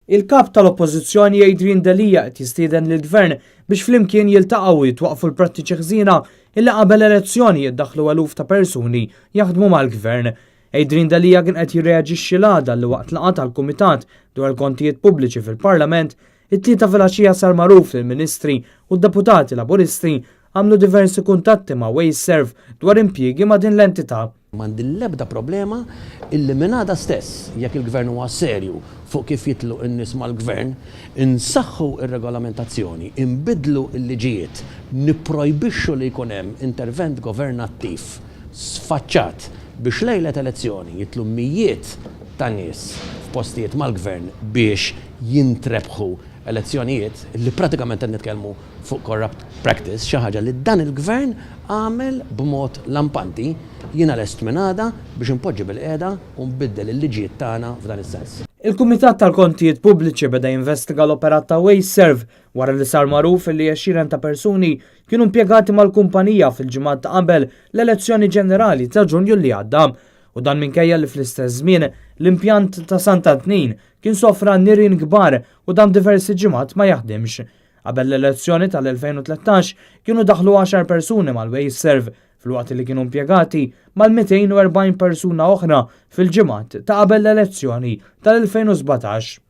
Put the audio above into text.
Il-kap tal-Oppożizzjoni Adrian Dalija qed jistieden lill-Gvern biex flimkien jiltaqgħu jitwaqfu l-prattiċi ħżiena illi qabel elezzjoni jiddaħħlu eluf ta' persuni jaħdmu mal-Gvern. Adrian Dalija kien qed jirreaġixxi l-għada li waqt laqgħa tal-Kumitat dwar il-kontijiet pubbliċi fil-Parlament, it-tlieta filgħaxija sar magħruf lill-Ministri u d-Deputati Laburisti għamlu diversi kuntatti ma' WasteServe dwar impjiegi ma' din l-entità. M'għandi l-ebda problema illi minada stess, jekk il-Gvern huwa serju fuq kif jitlu n-nies mal-Gvern, insaħħu ir-regolamentazzjoni, inbidlu l-liġijiet, nipprojbixxu li jkun hemm intervent governattiv sfaċċat biex lejlet elezzjoni jitlu mijiet ta' nies f'postijiet mal-Gvern biex jintrebħu elezzjonijiet li pratikament qed nitkellmu fuq corrupt practice, xi ħaġa li dan il-Gvern għamel b'mod lampanti, jiena lest minada biex impoġġi bil-qiegħda u nbiddel il-liġijiet tagħna f'dan is-sens. Il-Kumitat tal-Kontijiet Pubbliċi beda jinvestiga l-operat ta' WasteServe wara li sar magħruf li 20 ta' persuni kienu impjegati mal-kumpanija fil-ġimgħat ta' qabel l-elezzjoni ġenerali ta' Ġunju li għadda. U dan minkejja li fl-istess żmien l-impjant ta' Sant'Antnin kien sofra nirien kbar u dan diversi ġimgħat ma jaħdimx. Qabel l-elezzjoni tal-2013 kienu daħlu 10 persuni mal-WasteServe fil-waqt li kienu impjegati mal-240 persuna oħra fil-ġimgħat ta' qabel l-elezzjoni tal-2017.